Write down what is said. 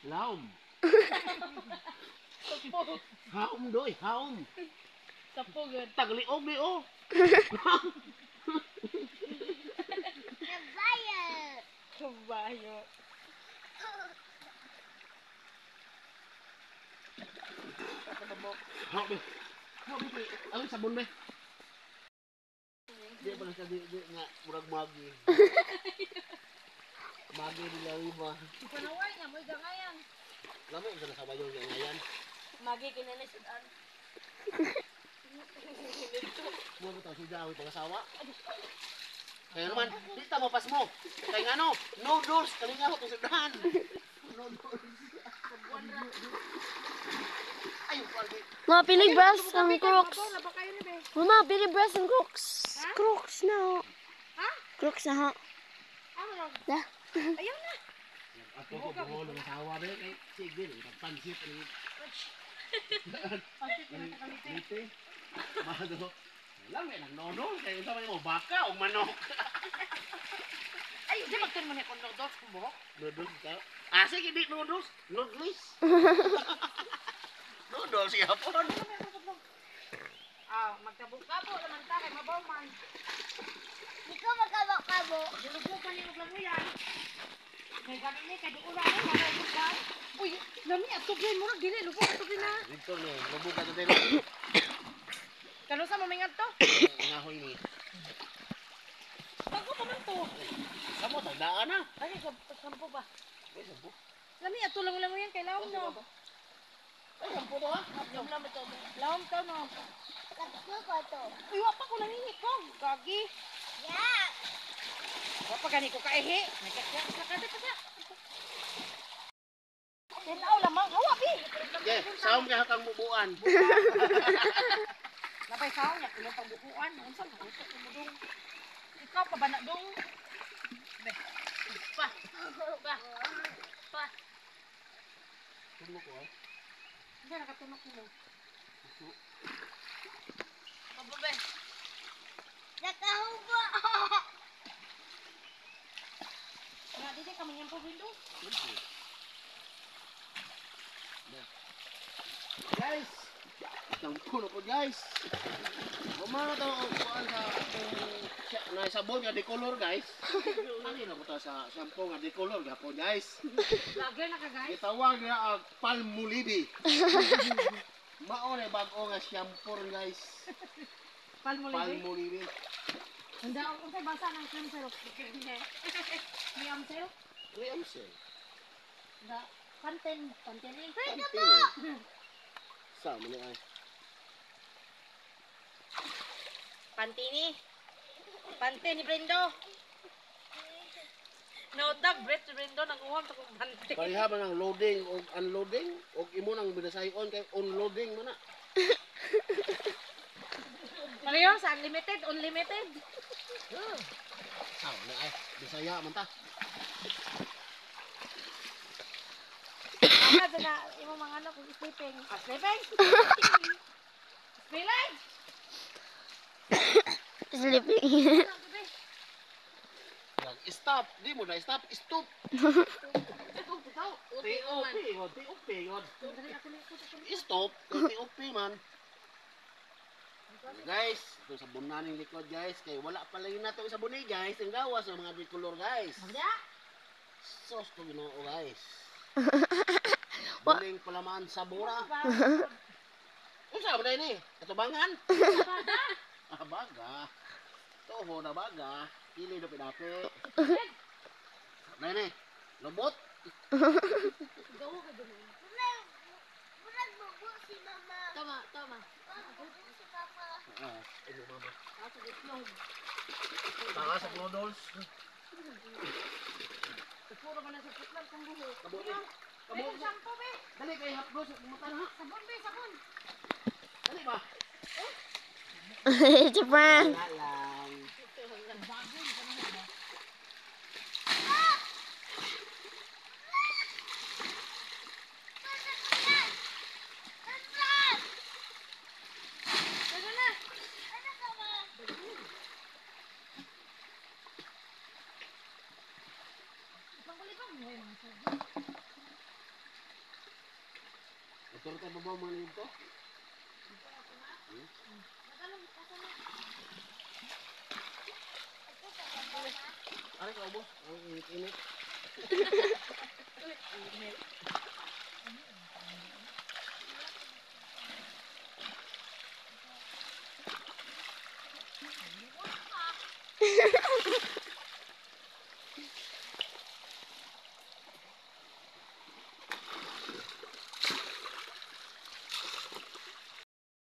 Laom. Sapo. Haom doy, haom. Sapo good. Tagliog di oh. Kabayo. Haom. Haom di. Ang sabon be. Di ba sa di nga murag magi. Magi di lawi ba. Panaway nga mo gangayan. Lamo sa sabayo nga ngayan. Magi kinanisudan. Mo ba tayo daw ito kasawa? Kaya naman, di ta mapas mo. Kaya nga no, noodles, kalinga ko itong sudahan. Noodles. Ayun, paldi. Mga pilig bras ang crooks. Laba kayo ni be. Mama, pilig bras ang crooks. Crooks na ho. Ha? Crooks na ho. Ano lang? Da. Ayaw na. Ako ko buho ng asawa rin. Eh, sige, pagpansit. Lite. Mado. Alam mo, nag-noodles. Kaya ito mo, baka o manok. Ay, di magtin mo ni kung noodles kung buhok. Noodles ka? Ah, sige, di noodles. Noodles. Noodles, yapon. Ah, magkabo-kabo naman ta kay mabaw man. Ikaw magkabo-kabo. Dilugo pa ni og lang yan. Kay ganin ni kay duula ni maragod ka. Uy, lami ato gyud mo dili lugo ato gyud na. Dito no, lubog ka dito. Kano sa mamingad to? Nahoy ni. Bago pa man to. Samo, tagdaan na. Ay, sampo ba? Ay, sampo. Lami ato lang yan kay lawom no. Ay, sampo to ha. Lawom naman to. Lawom to no. Katlo ko to. Uy, wa pa ko nangingi ko. Gagi. Yeah. Wa pa gani ko kaihi. Nakakya sa kada kada. Tinaw lamang hawa bi. Okay, saom ka kang bubuan. Labay saw niya kuno pagbukuan. Unsa man usok mo dong. Ikaw pa ba na dong? Be. Pa. Pa. Pa. Tumo ko. Hindi nakatunok mo. Pababe. Nakahubo. Nga dito kami yung window. Guys, sampo na po guys. Kumana to kuan sa na sabon nga decolor guys. Ani na ko ta sa shampoo nga decolor gapon guys. Lagi na ka guys. Gitawag na Palmolive. Mao na bag-o nga shampoo guys. Palmolive. Palmolive. Handa ang unsay basa ng cream syrup. May amsel. Cream sel. Da Panten ni. Sa mo ni ay. Pantini. Pante ni Brendo. No tag bread si Brendo nang uham sa kong pante. Pareha ba ng loading o unloading o imo nang binasayon kay unloading man na. Pareho sa unlimited, unlimited. Sa mo ay Bisaya man ta. Ano na imo mga anak kung sleeping. Sleeping? Sleeping? Sleeping. Stop, di mo na stop, stop. Stop bitaw. T.O.P. God, T.O.P. God. Stop, T.O.P. man. Guys, ito sabon na ning likod guys. Kay wala pa lang nato sabon ni guys. Ang gawas ng mga bicolor guys. Magda. Sos to Ginoo guys. Buling palaman sa bura. Unsa ba ni? Katubangan? Ah, baga. Toho na baga. Pili na pinake. Nene, lobot. Gawo ka dun. Murag bubu si mama. Tama. Bubu si papa. Ah, ino mama. Ako gitlog. Taas sa noodles. Puro man sa putlan kung buhok. Kabot. Ay, shampoo be. Dali kay hapdos mutan ha. Sabon be, sabon. Dali ba? Japan. Wala lang. Ano na? Pangkulipang mo yung mga sabon. Ito tayo babaw mga niyog to. Ay, kaubo. Ang init-init. Init.